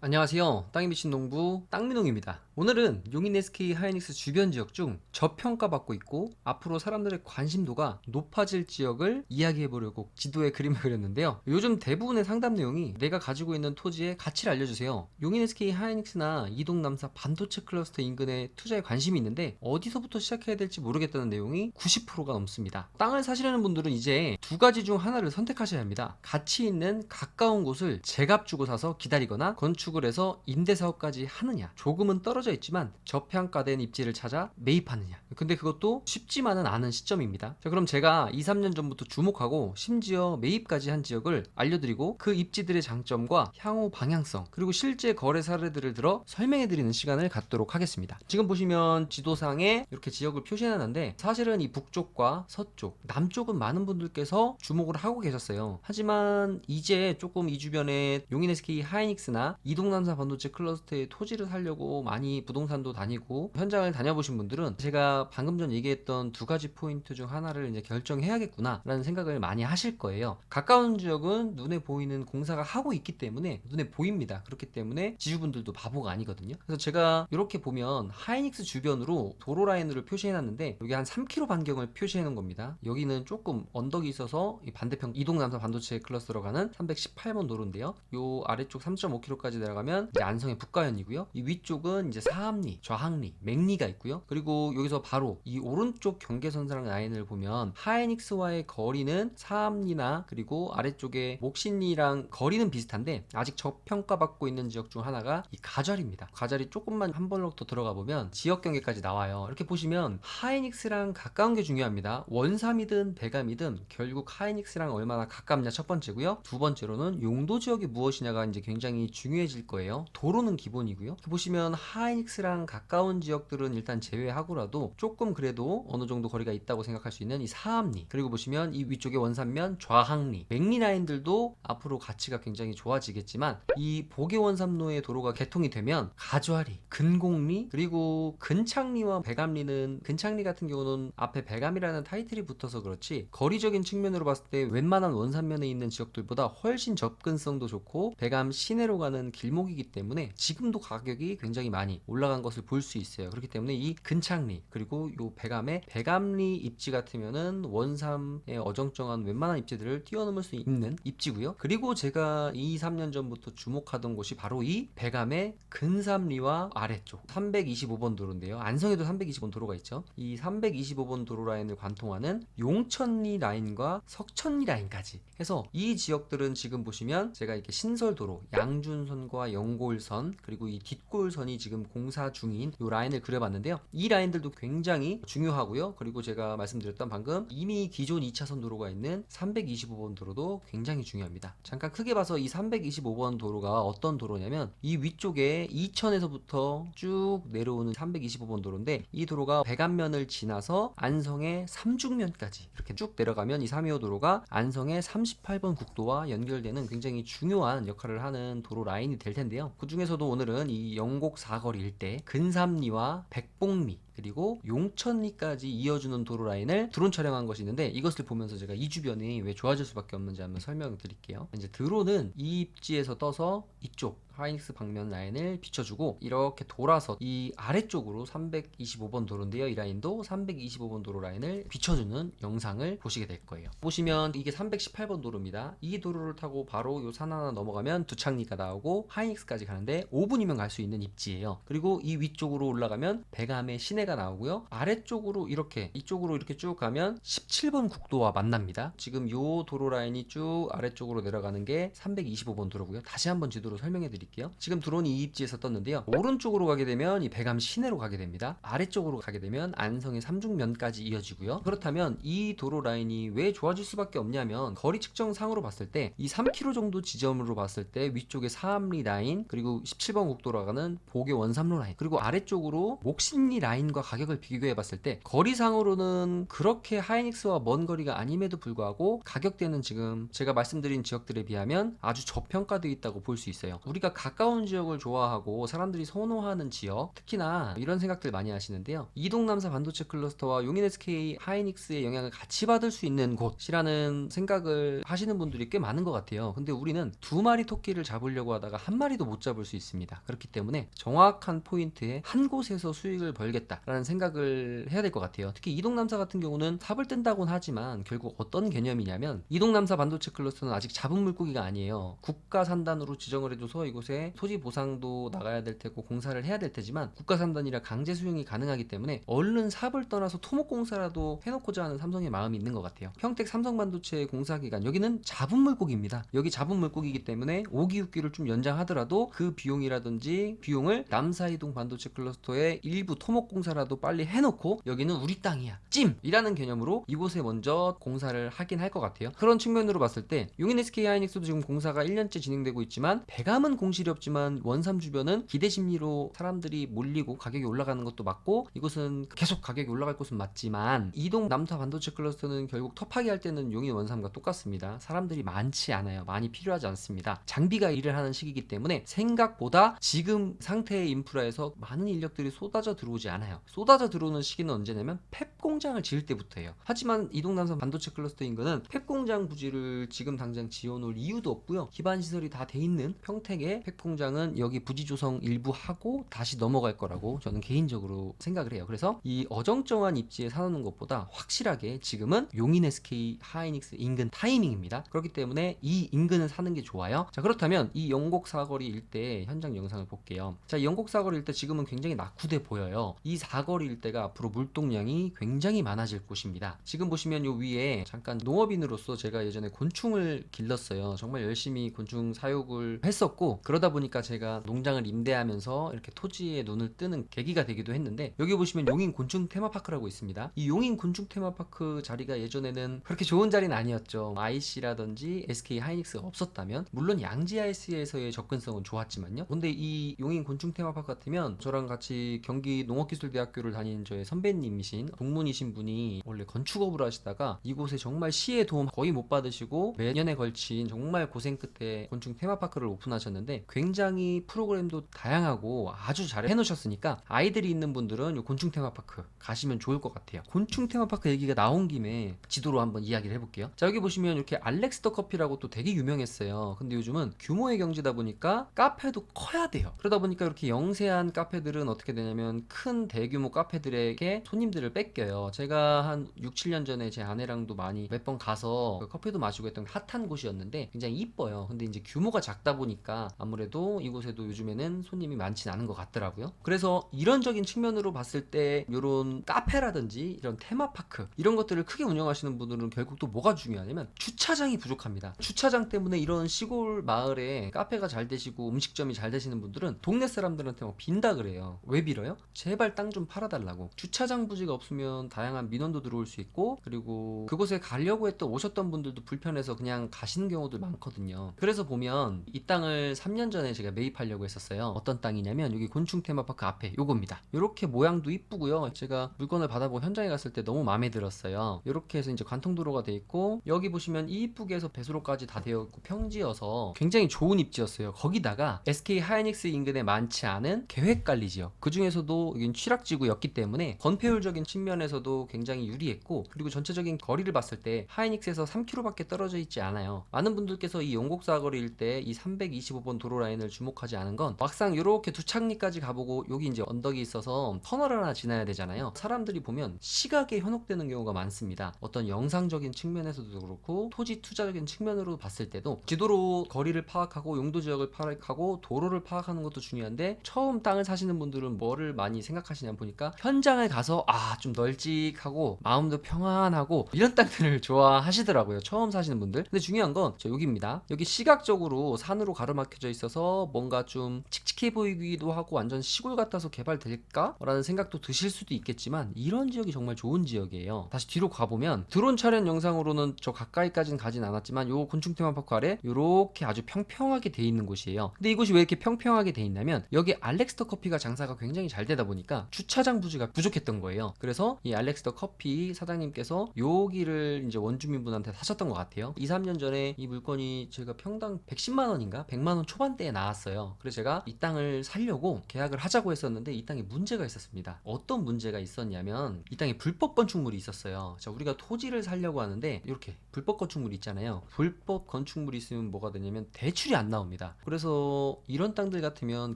안녕하세요. 땅이 비친 농부 땅민홍입니다. 오늘은 용인 SK 하이닉스 주변 지역 중 저평가받고 있고 앞으로 사람들의 관심도가 높아질 지역을 이야기해보려고 지도에 그림을 그렸는데요. 요즘 대부분의 상담 내용이 내가 가지고 있는 토지의 가치를 알려주세요. 용인 SK 하이닉스나 이동 남사 반도체 클러스터 인근에 투자에 관심이 있는데 어디서부터 시작해야 될지 모르겠다는 내용이 90%가 넘습니다. 땅을 사시려는 분들은 이제 두 가지 중 하나를 선택하셔야 합니다. 가치 있는 가까운 곳을 제값 주고 사서 기다리거나 건축을 해서 임대사업까지 하느냐, 조금은 떨어져 있지만 저평가된 입지를 찾아 매입하느냐. 근데 그것도 쉽지만은 않은 시점입니다. 자, 그럼 제가 2, 3년 전부터 주목하고 심지어 매입까지 한 지역을 알려드리고 그 입지들의 장점과 향후 방향성 그리고 실제 거래 사례들을 들어 설명해드리는 시간을 갖도록 하겠습니다. 지금 보시면 지도상에 이렇게 지역을 표시해놨는데 사실은 이 북쪽과 서쪽, 남쪽은 많은 분들께서 주목을 하고 계셨어요. 하지만 이제 조금 이 주변에 용인 SK 하이닉스나 이동남사 반도체 클러스터의 토지를 사려고 많이 부동산도 다니고 현장을 다녀보신 분들은 제가 방금 전 얘기했던 두 가지 포인트 중 하나를 이제 결정해야겠구나 라는 생각을 많이 하실 거예요. 가까운 지역은 눈에 보이는 공사가 하고 있기 때문에 눈에 보입니다. 그렇기 때문에 지주분들도 바보가 아니거든요. 그래서 제가 이렇게 보면 하이닉스 주변으로 도로 라인을 표시해놨는데 여기 한 3km 반경을 표시해놓은 겁니다. 여기는 조금 언덕이 있어서 이 반대편 이동남사 반도체 클러스터로 가는 318번 도로인데요. 요 아래쪽 3.5km까지 내려가면 이제 안성의 북가현이고요. 이 위쪽은 이제 사암리, 좌항리, 맥리가 있고요. 그리고 여기서 바로 이 오른쪽 경계선상 라인을 보면 하이닉스와의 거리는 사암리나 그리고 아래쪽에 목신리랑 거리는 비슷한데 아직 저평가받고 있는 지역 중 하나가 이 가절입니다. 가절이 조금만 한 블록 더 들어가 보면 지역 경계까지 나와요. 이렇게 보시면 하이닉스랑 가까운 게 중요합니다. 원삼이든 배감이든 결국 하이닉스랑 얼마나 가깝냐 첫 번째고요. 두 번째로는 용도 지역이 무엇이냐가 이제 굉장히 중요해질 거예요. 도로는 기본이고요. 보시면 하이닉스랑 가까운 지역들은 일단 제외하고라도 조금 그래도 어느 정도 거리가 있다고 생각할 수 있는 이 사암리, 그리고 보시면 이 위쪽에 원삼면 좌항리, 맥리 라인들도 앞으로 가치가 굉장히 좋아지겠지만 이 보계원삼로의 도로가 개통이 되면 가좌리, 근곡리, 그리고 근창리와 배감리는, 근창리 같은 경우는 앞에 배감이라는 타이틀이 붙어서 그렇지 거리적인 측면으로 봤을 때 웬만한 원삼면에 있는 지역들보다 훨씬 접근성도 좋고 배감 시내로 가는 길목이기 때문에 지금도 가격이 굉장히 많이 올라간 것을 볼 수 있어요. 그렇기 때문에 이 근창리 그리고 요 배감의 배감리 입지 같으면은 원삼의 어정쩡한 웬만한 입지들을 뛰어넘을 수 있는 입지고요. 그리고 제가 2, 3년 전부터 주목하던 곳이 바로 이 배감의 근삼리와 아래쪽 325번 도로인데요. 안성에도 325번 도로가 있죠. 이 325번 도로 라인을 관통하는 용천리 라인과 석천리 라인까지 해서 이 지역들은 지금 보시면 제가 이렇게 신설도로 양준선과 영골선 그리고 이 뒷골선이 지금 공사 중인 이 라인을 그려봤는데요. 이 라인들도 굉장히 중요하고요. 그리고 제가 말씀드렸던 방금 이미 기존 2차선 도로가 있는 325번 도로도 굉장히 중요합니다. 잠깐 크게 봐서 이 325번 도로가 어떤 도로냐면 이 위쪽에 이천에서부터 쭉 내려오는 325번 도로인데 이 도로가 백안면을 지나서 안성의 삼중면까지 이렇게 쭉 내려가면 이 325 도로가 안성의 38번 국도와 연결되는 굉장히 중요한 역할을 하는 도로 라인이 될 텐데요. 그 중에서도 오늘은 이 영곡 사거리 일대 근삼리와 백봉리 그리고 용천리까지 이어주는 도로 라인을 드론 촬영한 것이 있는데 이것을 보면서 제가 이 주변이 왜 좋아질 수밖에 없는지 한번 설명을 드릴게요. 이제 드론은 이 입지에서 떠서 이쪽 하이닉스 방면 라인을 비춰주고 이렇게 돌아서 이 아래쪽으로 325번 도로인데요. 이 라인도 325번 도로 라인을 비춰주는 영상을 보시게 될 거예요. 보시면 이게 318번 도로입니다. 이 도로를 타고 바로 요 산 하나 넘어가면 두창리가 나오고 하이닉스까지 가는데 5분이면 갈 수 있는 입지예요. 그리고 이 위쪽으로 올라가면 배감의 시내가 나오고요. 아래쪽으로 이렇게 이쪽으로 이렇게 쭉 가면 17번 국도와 만납니다. 지금 요 도로 라인이 쭉 아래쪽으로 내려가는 게 325번 도로고요. 다시 한번 지도로 설명해 드릴게요. 지금 드론이 이 입지에서 떴는데요. 오른쪽으로 가게 되면 이 배감 시내로 가게 됩니다. 아래쪽으로 가게 되면 안성의 삼중면까지 이어지고요. 그렇다면 이 도로 라인이 왜 좋아질 수밖에 없냐면 거리 측정상으로 봤을 때 이 3km 정도 지점으로 봤을 때 위쪽에 사암리 라인 그리고 17번 국도로 가는 보계 원삼로 라인 그리고 아래쪽으로 목신리 라인 기간과 가격을 비교해 봤을 때 거리상으로는 그렇게 하이닉스와 먼 거리가 아님에도 불구하고 가격대는 지금 제가 말씀드린 지역들에 비하면 아주 저평가되어 있다고 볼 수 있어요. 우리가 가까운 지역을 좋아하고 사람들이 선호하는 지역, 특히나 이런 생각들 많이 하시는데요. 이동남사 반도체 클러스터와 용인 SK 하이닉스의 영향을 같이 받을 수 있는 곳이라는 생각을 하시는 분들이 꽤 많은 것 같아요. 근데 우리는 두 마리 토끼를 잡으려고 하다가 한 마리도 못 잡을 수 있습니다. 그렇기 때문에 정확한 포인트에 한 곳에서 수익을 벌겠다라는 생각을 해야 될 것 같아요. 특히 이동남사 같은 경우는 삽을 뜬다고는 하지만 결국 어떤 개념이냐면 이동남사 반도체 클러스터는 아직 잡은 물고기가 아니에요. 국가 산단으로 지정을 해줘서 이곳에 토지 보상도 나가야 될 테고 공사를 해야 될 테지만 국가 산단이라 강제 수용이 가능하기 때문에 얼른 삽을 떠나서 토목공사라도 해놓고자 하는 삼성의 마음이 있는 것 같아요. 평택 삼성반도체 공사기간 여기는 잡은 물고기입니다. 여기 잡은 물고기이기 때문에 5기 6기를 좀 연장하더라도 그 비용이라든지 비용을 남사이동 반도체 클러스터의 일부 토목공사라도 빨리 해놓고 여기는 우리 땅이야 찜이라는 개념으로 이곳에 먼저 공사를 하긴 할 것 같아요. 그런 측면으로 봤을 때 용인 SK 하이닉스도 지금 공사가 1년째 진행되고 있지만 배감은 공실이 없지만 원삼 주변은 기대 심리로 사람들이 몰리고 가격이 올라가는 것도 맞고 이곳은 계속 가격이 올라갈 곳은 맞지만 이동 남사 반도체 클러스터는 결국 터파기 할 때는 용인 원삼과 똑같습니다. 사람들이 많지 않아요. 많이 필요하지 않습니다. 장비가 일을 하는 시기이기 때문에 생각보다 지금 상태의 인프라에서 많은 인력들이 쏟아져 들어오지 않아요. 쏟아져 들어오는 시기는 언제냐면 펩 공장을 지을 때부터예요. 하지만 이동 남사 반도체 클러스터 인근은 펩 공장 부지를 지금 당장 지어놓을 이유도 없고요. 기반 시설이 다 돼 있는 평택의 펩 공장은 여기 부지 조성 일부 하고 다시 넘어갈 거라고 저는 개인적으로 생각을 해요. 그래서 이 어정쩡한 입지에 사놓는 것보다 확실하게 지금은 용인 SK 하이닉스 인근 타이밍입니다. 그렇기 때문에 이 인근을 사는 게 좋아요. 자, 그렇다면 이 영곡 사거리 일대 현장 영상을 볼게요. 자, 이 영곡 사거리 일대 지금은 굉장히 낙후돼 보여요. 이 사거리 일대가 앞으로 물동량이 굉장히 많아질 곳입니다. 지금 보시면 요 위에 잠깐 농업인으로서 제가 예전에 곤충을 길렀어요. 정말 열심히 곤충 사육을 했었고 그러다 보니까 제가 농장을 임대하면서 이렇게 토지에 눈을 뜨는 계기가 되기도 했는데 여기 보시면 용인 곤충 테마파크라고 있습니다. 이 용인 곤충 테마파크 자리가 예전에는 그렇게 좋은 자리는 아니었죠. IC라든지 SK 하이닉스가 없었다면 물론 양지 IC에서의 접근성은 좋았지만요. 근데 이 용인 곤충 테마파크 같으면 저랑 같이 경기 농업기술대학교를 다니는 저의 선배님이신 동문이신 분이 원래 건축업을 하시다가 이곳에 정말 시의 도움 거의 못 받으시고 몇 년에 걸친 정말 고생 끝에 곤충 테마파크를 오픈하셨는데 굉장히 프로그램도 다양하고 아주 잘 해놓으셨으니까 아이들이 있는 분들은 이 곤충 테마파크 가시면 좋을 것 같아요. 곤충 테마파크 얘기가 나온 김에 지도로 한번 이야기를 해볼게요. 자, 여기 보시면 이렇게 알렉스더 커피라고 또 되게 유명했어요. 근데 요즘은 규모의 경제다 보니까 카페도 커야 돼요. 그러다 보니까 이렇게 영세한 카페들은 어떻게 되냐면 큰 대규모 카페들에게 손님들을 뺏겨요. 제가 한 6, 7년 전에 제 아내랑도 많이 몇 번 가서 그 커피도 마시고 했던 핫한 곳이었는데 굉장히 이뻐요. 근데 이제 규모가 작다 보니까 아무래도 이곳에도 요즘에는 손님이 많진 않은 것 같더라고요. 그래서 이런적인 측면으로 봤을 때 이런 카페라든지 이런 테마파크 이런 것들을 크게 운영하시는 분들은 결국 또 뭐가 중요하냐면 주차장이 부족합니다. 주차장 때문에 이런 시골 마을에 카페가 잘 되시고 음식점이 잘 되시는 분들은 동네 사람들한테 막 빈다 그래요. 왜 빌어요? 제발 땅 좀 팔아달라고. 주차장 부지가 없으면 다양한 민원도 들어올 수 있고 그리고 그곳에 가려고 했던 오셨던 분들도 불편해서 그냥 가시는 경우도 많거든요. 그래서 보면 이 땅을 3년 전에 제가 매입하려고 했었어요. 어떤 땅이냐면 여기 곤충 테마파크 앞에 요겁니다. 이렇게 모양도 이쁘고요. 제가 물건을 받아보고 현장에 갔을 때 너무 마음에 들었어요. 이렇게 해서 이제 관통도로가 돼 있고 여기 보시면 이쁘게 해서 배수로까지 다 되어 있고 평지여서 굉장히 좋은 입지였어요. 거기다가 SK 하이닉스 인근에 많지 않은 계획관리 지역 그 중에서도 여긴 취락지구였기 때문에 건폐율적인 측면에서도 굉장히 유리했고 그리고 전체적인 거리를 봤을 때 하이닉스에서 3km밖에 떨어져 있지 않아요. 많은 분들께서 이 영곡사거리 일대 이 325번 도로 라인을 주목하지 않은 건 막상 이렇게 두착리까지 가보고 여기 이제 언덕이 있어서 터널을 하나 지나야 되잖아요. 사람들이 보면 시각에 현혹되는 경우가 많습니다. 어떤 영상적인 측면에서도 그렇고 토지 투자적인 측면으로 봤을 때도 지도로 거리를 파악하고 용도 지역을 파악하고 도로를 파악하는 것도 중요한데 처음 땅을 사시는 분들은 뭐를 많이 생각하시냐 보니까 현장을 가서 좀 널찍하고 마음도 평안하고 이런 땅들을 좋아하시더라고요. 처음 사시는 분들. 근데 중요한 건 여기입니다. 여기 시각적으로 산으로 가로막혀져 있어서 뭔가 좀 칙칙해 보이기도 하고 완전 시골 같아서 개발될까? 라는 생각도 드실 수도 있겠지만 이런 지역이 정말 좋은 지역이에요. 다시 뒤로 가보면 드론 촬영 영상으로는 저 가까이까지는 가진 않았지만 요 곤충 테마파크 아래 요렇게 아주 평평하게 돼 있는 곳이에요. 근데 이곳이 왜 이렇게 평평하게 돼 있냐면 여기 알렉스터 커피가 장사가 굉장히 잘 되다 보니까 주차장 부지가 부족했던 거예요. 그래서 이 알렉스 더 커피 사장님께서 여기를 이제 원주민분한테 사셨던 것 같아요. 2, 3년 전에 이 물건이 제가 평당 110만 원인가 100만 원 초반대에 나왔어요. 그래서 제가 이 땅을 사려고 계약을 하자고 했었는데 이 땅에 문제가 있었습니다. 어떤 문제가 있었냐면 이 땅에 불법 건축물이 있었어요. 자, 우리가 토지를 사려고 하는데 이렇게 불법 건축물이 있잖아요. 불법 건축물이 있으면 뭐가 되냐면 대출이 안 나옵니다. 그래서 이런 땅들 같으면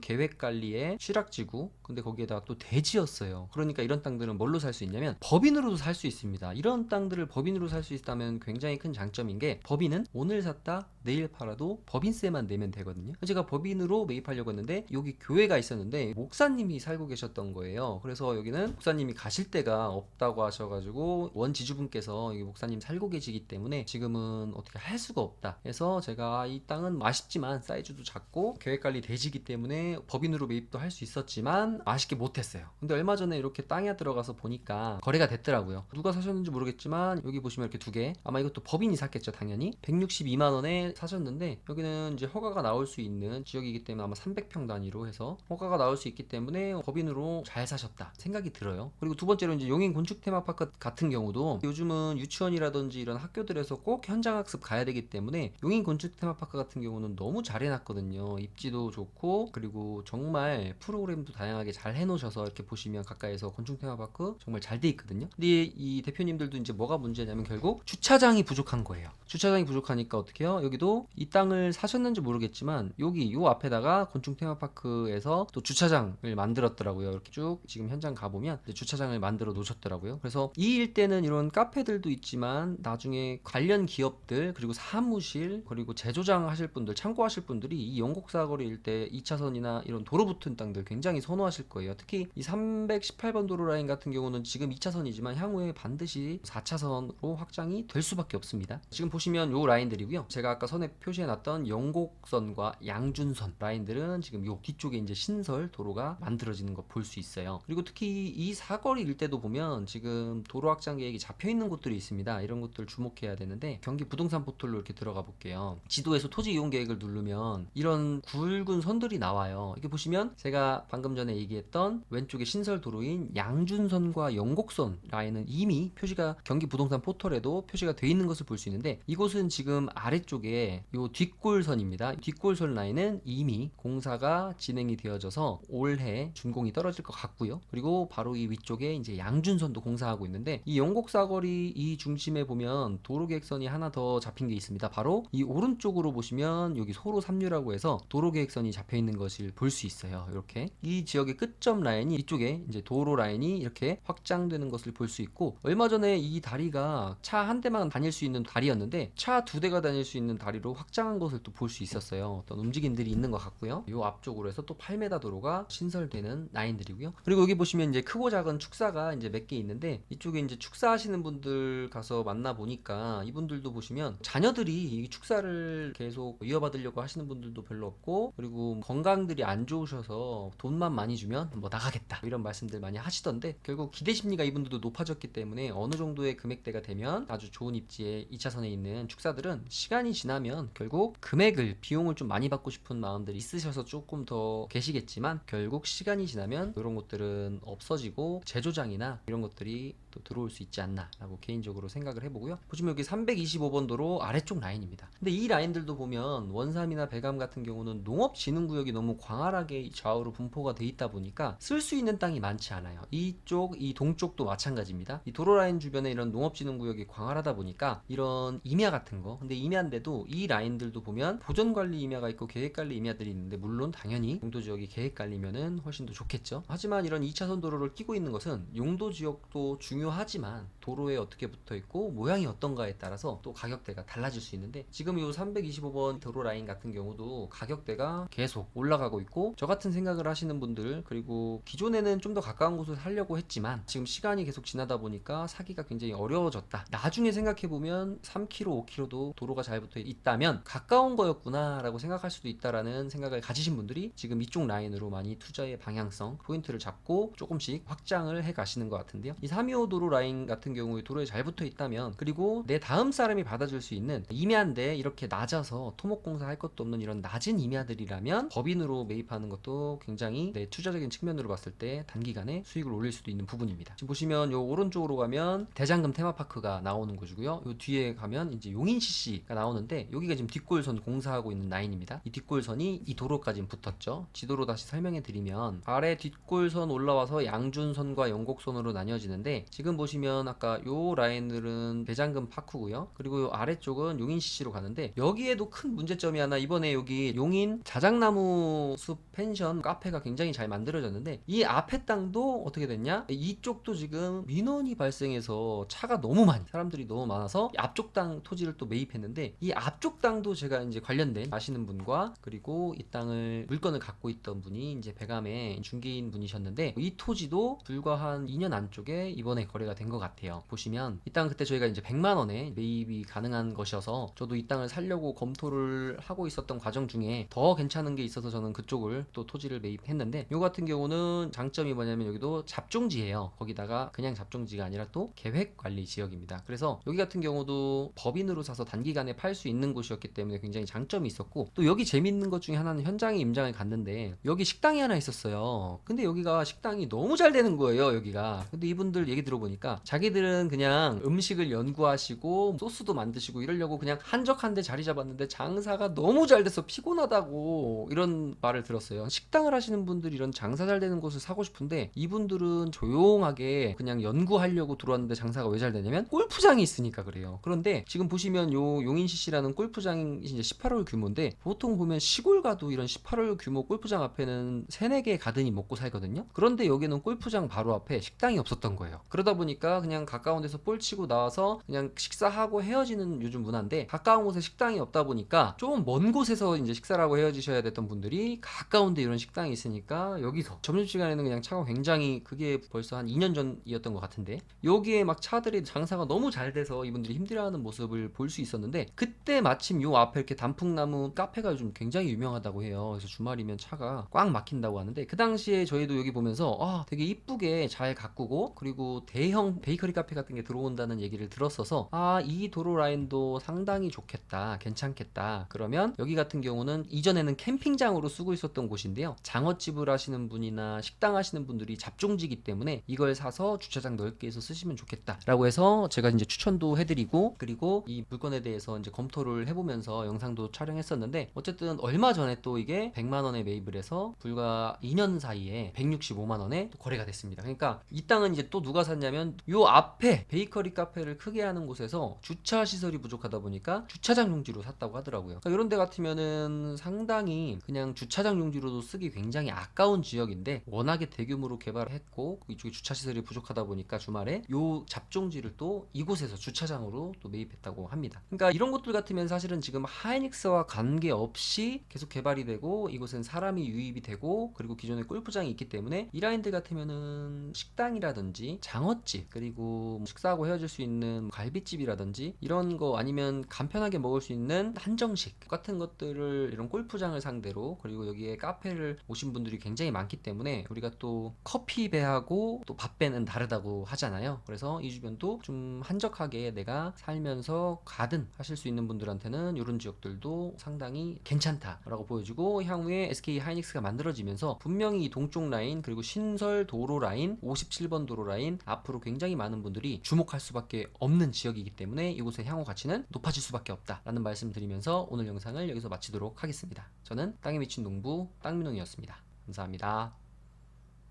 계획관리에 취락지구, 근데 거기에다가 또 대지였어요. 그러니까 이런 땅들은 뭘로 살 수 있냐면 법인으로도 살 수 있습니다. 이런 땅들을 법인으로 살 수 있다면 굉장히 큰 장점인 게 법인은 오늘 샀다 내일 팔아도 법인세만 내면 되거든요. 제가 법인으로 매입하려고 했는데 여기 교회가 있었는데 목사님이 살고 계셨던 거예요. 그래서 여기는 목사님이 가실 데가 없다고 하셔가지고 원지주분께서 여기 목사님 살고 계시기 때문에 지금은 어떻게 할 수가 없다 해서 제가 이 땅은 아쉽지만 사이즈도 작고 계획관리 대지기 때문에 법인으로 매입도 할 수 있었지만 아쉽게 못했어요. 근데 얼마 전에 이렇게 땅에 들어가서 보니까 거래가 됐더라고요. 누가 사셨는지 모르겠지만 여기 보시면 이렇게 두 개, 아마 이것도 법인이 샀겠죠 당연히. 162만 원에 사셨는데 여기는 이제 허가가 나올 수 있는 지역이기 때문에 아마 300평 단위로 해서 허가가 나올 수 있기 때문에 법인으로 잘 사셨다 생각이 들어요. 그리고 두 번째로 이제 용인 곤축 테마파크 같은 경우도 요즘은 유치원이라든지 이런 학교들에서 꼭 현장 학습 가야 되기 때문에 용인 곤축 테마파크 같은 경우는 너무 잘 해놨거든요. 입지도 좋고 그리고 정말 프로그램도 다양하게 잘 해놓으셔서 이렇게 보시면 가까이서 곤축 테마파크 정말 잘 돼 있거든요. 근데 이 대표님들도 이제 뭐가 문제냐면 결국 주차장이 부족한 거예요. 주차장이 부족하니까 어떻게 해요? 여기도 이 땅을 사셨는지 모르겠지만 여기 요 앞에다가 곤충 테마파크에서 또 주차장을 만들었더라고요. 이렇게 쭉 지금 현장 가보면 주차장을 만들어 놓으셨더라고요. 그래서 이 일대는 이런 카페들도 있지만 나중에 관련 기업들 그리고 사무실 그리고 제조장 하실 분들 창고하실 분들이 이 영곡사거리 일대 2차선이나 이런 도로 붙은 땅들 굉장히 선호하실 거예요. 특히 이 318번 도로 라인 같은 경우는 지금 2차선이지만 향후에 반드시 4차선으로 확장이 될 수밖에 없습니다. 지금 보시면 요 라인들이고요. 제가 아까 선에 표시해놨던 영곡선과 양준선 라인들은 지금 요 뒤쪽에 이제 신설 도로가 만들어지는 거 볼 수 있어요. 그리고 특히 이 사거리 일대도 보면 지금 도로 확장 계획이 잡혀 있는 곳들이 있습니다. 이런 것들 주목해야 되는데 경기 부동산 포털로 이렇게 들어가 볼게요. 지도에서 토지 이용 계획을 누르면 이런 굵은 선들이 나와요. 이렇게 보시면 제가 방금 전에 얘기했던 왼쪽에 신설 도로인 양준선과 영곡선 라인은 이미 표시가 경기 부동산 포털에도 표시가 돼 있는 것을 볼 수 있는데 이곳은 지금 아래쪽에 요 뒷골선입니다. 뒷골선 라인은 이미 공사가 진행이 되어져서 올해 준공이 떨어질 것 같고요. 그리고 바로 이 위쪽에 이제 양준선도 공사하고 있는데 이 영곡사거리 이 중심에 보면 도로계획선이 하나 더 잡힌 게 있습니다. 바로 이 오른쪽으로 보시면 여기 소로 3류라고 해서 도로계획선이 잡혀 있는 것을 볼 수 있어요. 이렇게 이 지역의 끝점 라인이 이쪽에 이제 도로 라인이 이렇게 확장되는 것을 볼 수 있고 얼마 전에 이 다리가 차 한 대만 다닐 수 있는 다리였는데 차 두 대가 다닐 수 있는 다리로 확장한 것을 또 볼 수 있었어요. 어떤 움직임들이 있는 것 같고요. 요 앞쪽으로 해서 또 8m 도로가 신설되는 라인들이고요. 그리고 여기 보시면 이제 크고 작은 축사가 이제 몇 개 있는데 이쪽에 이제 축사하시는 분들 가서 만나 보니까 이분들도 보시면 자녀들이 이 축사를 계속 이어받으려고 하시는 분들도 별로 없고 그리고 건강들이 안 좋으셔서 돈만 많이 주면 뭐 나가겠다 이런 말씀들 많이 하시던데 결국 기대 심리가 이분들도 높아졌기 때문에 어느 정도의 금액대가 되면 아주 좋은 입지에 2차선에 있는 축사들은 시간이 지나면 결국 금액을 비용을 좀 많이 받고 싶은 마음들이 있으셔서 조금 더 계시겠지만 결국 시간이 지나면 이런 것들은 없어지고 제조장이나 이런 것들이 또 들어올 수 있지 않나 라고 개인적으로 생각을 해보고요. 보시면 여기 325번 도로 아래쪽 라인입니다. 근데 이 라인들도 보면 원삼이나 배감 같은 경우는 농업진흥구역이 너무 광활하게 좌우로 분포가 돼 있다 보니까 쓸 수 있는 땅이 많지 않아요. 이쪽 이 동쪽도 마찬가지입니다. 이 도로 라인 주변에 이런 농업진흥구역이 광활하다 보니까 이런 임야 같은 거 근데 임야인데도 이 라인들도 보면 보전관리 임야가 있고 계획관리 임야들이 있는데 물론 당연히 용도지역이 계획관리면은 훨씬 더 좋겠죠. 하지만 이런 2차선 도로를 끼고 있는 것은 용도지역도 중요하지만 도로에 어떻게 붙어있고 모양이 어떤가에 따라서 또 가격대가 달라질 수 있는데 지금 이 325번 도로 라인 같은 경우도 가격대가 계속 올라가고 있고 저 같은 생각을 하시는 분들 그리고 기존에는 좀 더 가까운 곳을 살려고 했지만 지금 시간이 계속 지나다 보니까 사기가 굉장히 어려워졌다. 나중에 생각해보면 3km, 5km도 도로가 잘 붙어 있다면 가까운 거였구나 라고 생각할 수도 있다라는 생각을 가지신 분들이 지금 이쪽 라인으로 많이 투자의 방향성 포인트를 잡고 조금씩 확장을 해 가시는 것 같은데요. 이 325 도로 라인 같은 경우에 도로에 잘 붙어 있다면, 그리고 내 다음 사람이 받아줄 수 있는 임야인데 이렇게 낮아서 토목공사 할 것도 없는 이런 낮은 임야들이라면 법인으로 매입하는 것도 굉장히 내 투자적인 측면으로 봤을 때 단기간에 수익을 올릴 수도 있는 부분입니다. 지금 보시면 요 오른쪽으로 가면 대장금 테마파크가 나오는 곳이고요. 요 뒤에 가면 이제 용인 CC가 나오는데, 여기가 지금 뒷골선 공사하고 있는 라인입니다. 이 뒷골선이 이 도로까지 붙었죠. 지도로 다시 설명해 드리면, 아래 뒷골선 올라와서 양준선과 영곡선으로 나뉘어지는데, 지금 보시면 아까 요 라인들은 대장금 파크고요. 그리고 요 아래쪽은 용인 CC로 가는데, 여기에도 큰 문제점이 하나, 이번에 여기 용인 자작나무 숲 펜션 카페가 굉장히 잘 만들어졌는데, 이 앞에 땅도 어떻게 됐냐? 이쪽도 지금 민원이 발생해서 차가 너무 많이, 사람들이 너무 많아서 앞쪽 땅 토지를 또 매입했는데, 이 앞쪽 땅도 제가 이제 관련된 아시는 분과, 그리고 이 땅을 물건을 갖고 있던 분이 이제 배감의 중개인 분이셨는데, 이 토지도 불과 한 2년 안쪽에 이번에 거래가 된 것 같아요. 보시면 이 땅 그때 저희가 이제 100만 원에 매입이 가능한 것이어서, 저도 이 땅을 살려고 검토를 하고 있었던 과정 중에 더 괜찮은 게 있어서 저는 그쪽을 또 토지를 매입했는데, 요 같은 경우는 장점이 뭐냐면 여기도 잡종지예요. 거기다가 그냥 잡종지가 아니라 또 계획관리 지역입니다. 그래서 여기 같은 경우도 법인으로 사서 단기간에 팔 수 있는 곳이었기 때문에 굉장히 장점이 있었고, 또 여기 재밌는 것 중에 하나는 현장에 임장을 갔는데 여기 식당이 하나 있었어요. 근데 여기가 식당이 너무 잘 되는 거예요, 여기가. 근데 이분들 얘기 들어보니까 자기들은 그냥 음식을 연구하시고 소스도 만드시고 이러려고 그냥 한적한 데 자리 잡았는데 장사가 너무 잘 돼서 피곤하다고 이런 말을 들었어요. 식당을 하시는 분들이 이런 장사 잘 되는 곳을 사고 싶은데, 이분들은 조용하게 그냥 연구하려고 들어왔는데 장사가 왜 잘 되냐면 골프장이 있으니까 그래요. 그런데 지금 보시면 요 용인 CC라는 골프장이 이제 18홀 규모인데, 보통 보면 시골 가도 이런 18홀 규모 골프장 앞에는 3, 4개 가든이 먹고 살거든요. 그런데 여기는 골프장 바로 앞에 식당이 없었던 거예요. 그러다 보니까 그냥 가까운 데서 볼 치고 나와서 그냥 식사하고 헤어지는 요즘 문화인데, 가까운 곳에 식당이 없다 보니까 좀 먼 곳에서 이제 식사를 하고 헤어지셔야 됐던 분들이 가까운 데 이런 식당이 있으니까 여기서 점심시간에는 그냥 차가 굉장히, 그게 벌써 한 2년 전이었던 것 같은데, 여기에 막 차들이 장사가 너무 잘 돼서 이분들이 힘들어하는 모습을 볼 수 있었는데, 그때 마침 요 앞에 이렇게 단풍나무 카페가 요즘 굉장히 유명하다고 해요. 그래서 주말이면 차가 꽉 막힌다고 하는데, 그 당시에 저희도 여기 보면서 되게 이쁘게 잘 가꾸고, 그리고 대형 베이커리 카페 같은 게 들어온다는 얘기를 들었어서, 이 도로 라인도 상당히 좋겠다, 괜찮겠다. 그러면 여기 같은 경우는 이전에는 캠핑장으로 쓰고 있었던 곳인데요, 장어집을 하시는 분이나 식당 하시는 분들이 잡종지기 때문에 이걸 사서 주차장 넓게 해서 쓰시면 좋겠다 라고 해서 제가 이제 추천도 해드리고, 그리고 이 물건에 대해서 이제 검토를 해보면서 영상도 촬영했었는데, 어쨌든 얼마 전에 또 이게 100만 원에 매입을 해서 불과 2년 사이에 165만 원에 또 거래가 됐습니다. 그러니까 이 땅은 이제 또 누가 샀냐면, 요 앞에 베이커리 카페를 크게 하는 곳에서 주차 시설이 부족하다 보니까 주차장 용지로 샀다고 하더라고요. 그러니까 이런 데 같으면은 상당히 그냥 주차장 용지로도 쓰기 굉장히 아까운 지역인데, 워낙에 대규모로 개발을 했고 이쪽에 주차 시설이 부족하다 보니까 주말에 요 잡종지를 또 이곳에서 주차장으로 또 매입했다고 합니다. 그러니까 이런 것들 같으면 사실은 지금 하이닉스와 관계없이 계속 개발이 되고, 이곳은 사람이 유입이 되고, 그리고 기존에 골프장이 있기 때문에 이 라인들 같으면은 식당이라든지 장어집, 그리고 식사하고 헤어질 수 있는 갈비집이라든지 이런 거, 아니면 간편하게 먹을 수 있는 한정식 같은 것들을 이런 골프장을 상대로, 그리고 여기에 카페를 오신 분들이 굉장히 많기 때문에, 우리가 또 커피 배하고 또 밥 배는 다르다고 하잖아요. 그래서 이 주변도 좀 한적하게 내가 살면서 가든 하실 수 있는 분들한테는 이런 지역들도 상당히 괜찮다라고 보여지고, 향후에 SK 하이닉스가 만들어지면서 분명히 이 동쪽 라인, 그리고 신설 도로 라인, 57번 도로 라인 앞으로 굉장히 많은 분들이 주목할 수밖에 없는 지역이기 때문에 이곳의 향후 가치는 높아질 수밖에 없다라는 말씀 드리면서 오늘 영상을 여기서 마치도록 하겠습니다. 저는 땅에 미친 농부 땅민홍이었습니다. 감사합니다.